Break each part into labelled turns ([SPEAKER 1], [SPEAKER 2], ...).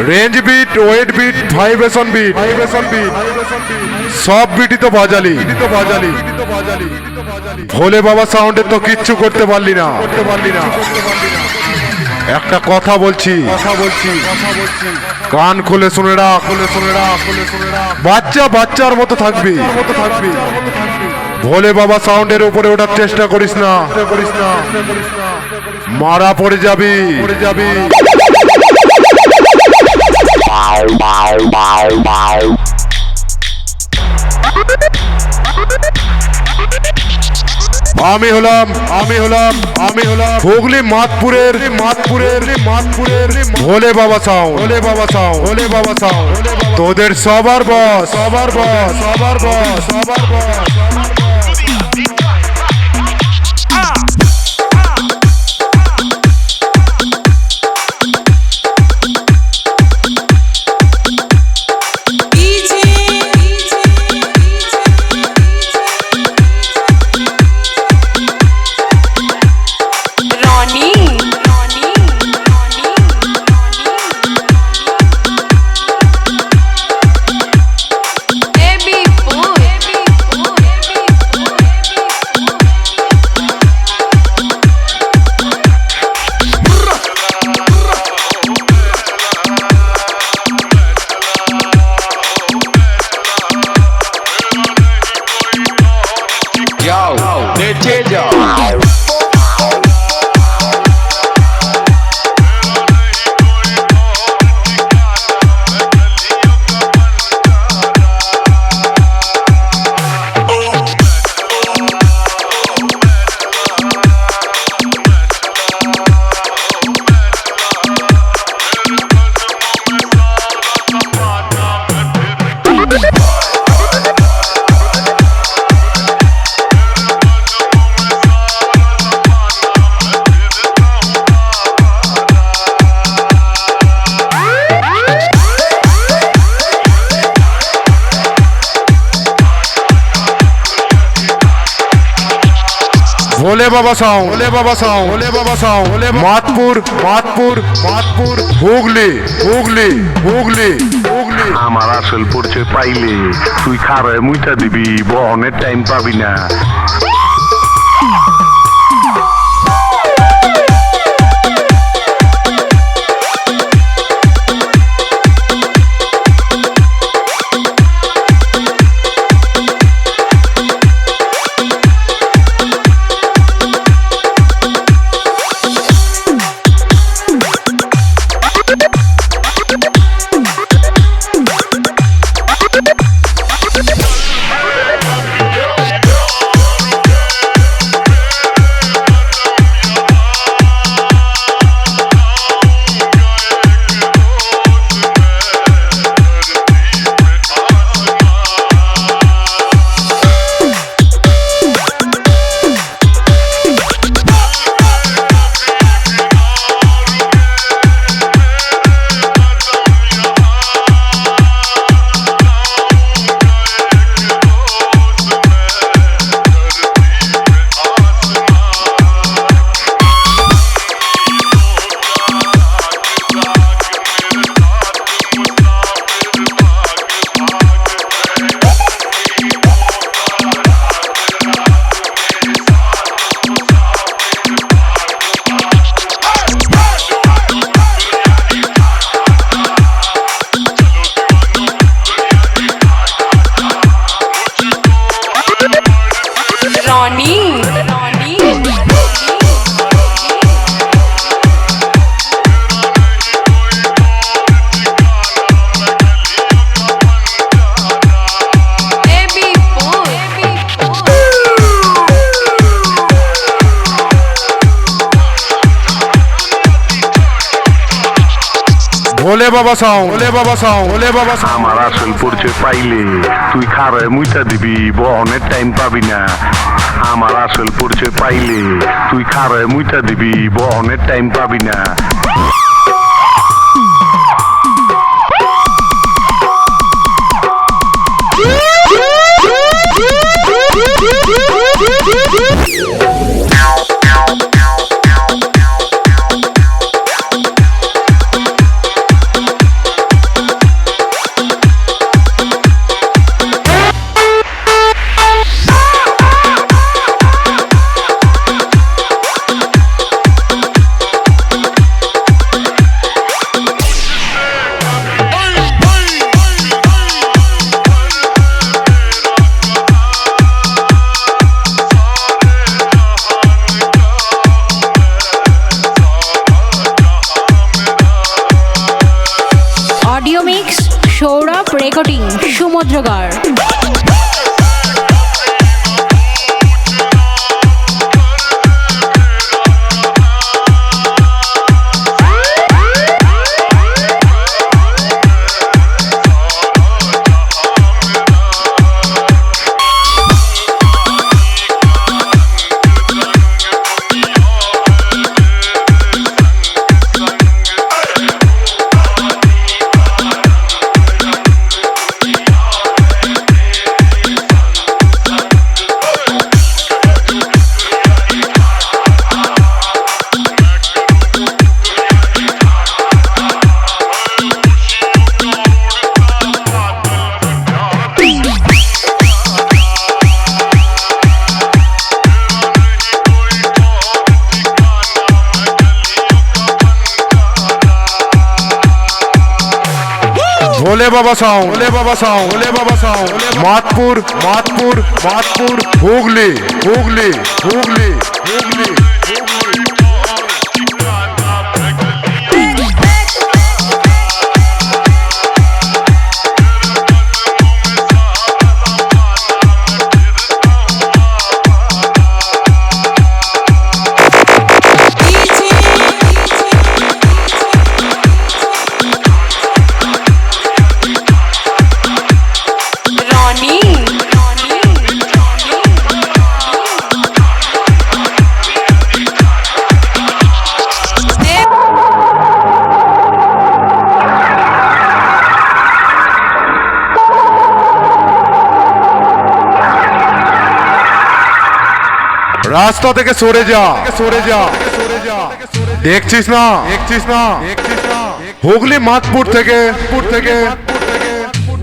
[SPEAKER 1] Range beat, wet beat, vibration beat, सब बीटी तो बाजाली। भोले बाबा साउंडे तो किच्ছু করতে পারলি না। একটা কথা বলছি, কান খুলে শুনে রাখ। বাচ্চা বাচ্চার মতো থাকবি। ভোলে বাবা সাউন্ডের উপরে ওঠার চেষ্টা করিস না, মারা পড়ে যাবি। আমি হলাম হুগলি মাতপুরের ভোলে বাবা সাউন্ড। তোদের সবার বস। भोले बाबा साउंड मातपुर হুগলি।
[SPEAKER 2] আমার আসল পরিচয় পাইলে তুই খারায় মুইটা দিবি, বহনের টাইম পাবি না।
[SPEAKER 1] भोले बाबा साउंड
[SPEAKER 2] আমার আসল পরিচয় পাইলে তুই খারায় মুইটা দিবি, বহনের টাইম পাবি না। আমার আসল পরিচয় পাইলে তুই খারায় মুইটা দিবি, বহনের টাইম পাবি না।
[SPEAKER 3] সৌরভ রেকর্ডিং সমুদ্রগড়।
[SPEAKER 1] भोले बाबा साउंड, भोले बाबा साउंड, भोले बाबा साउंड, मातपुर मातपुर मातपुर हुगली हुगली हुगली हुगली। রাস্তা থেকে সরে যা, সরে যা, দেখছিস না, দেখছিস না, হুগলি মাতপুর থেকে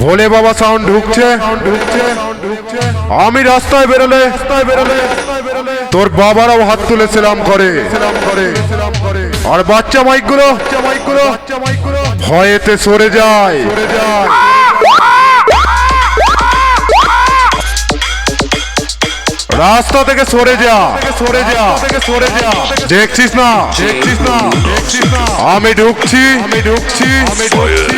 [SPEAKER 1] ভোলে বাবা সাউন্ড ঢুকছে, আমি রাস্তায় বেরোলে তোর বাবারাও হাত তুলে সেলাম করে, আর বাচ্চা মাইকগুলো ভয়েতে সরে যায়। রাস্তা থেকে সরে যা, সরে যা, সরে যা, দেখছিস না, দেখছিস না, দেখছিস না, আমি ঢুকছি, আমি ঢুকছি, আমি ঢুকছি।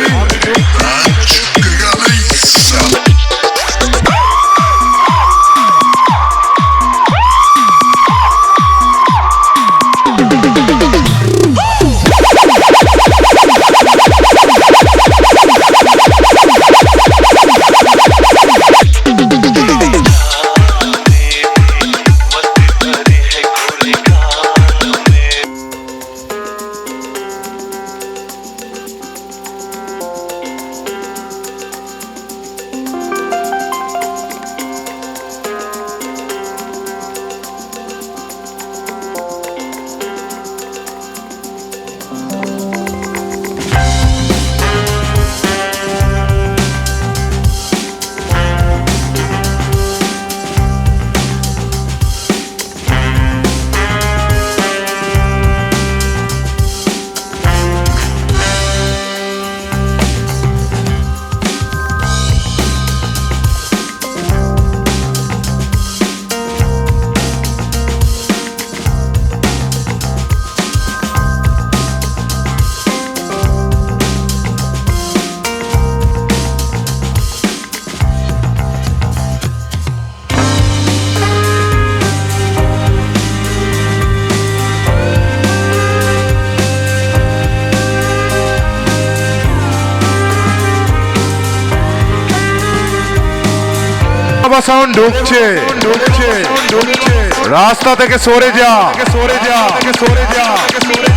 [SPEAKER 1] সাউন্ড ঢুকছে, ঢুকছে, ঢুকছে, রাস্তা থেকে সরে যা, সরে যা, সরে যা, সরে যা।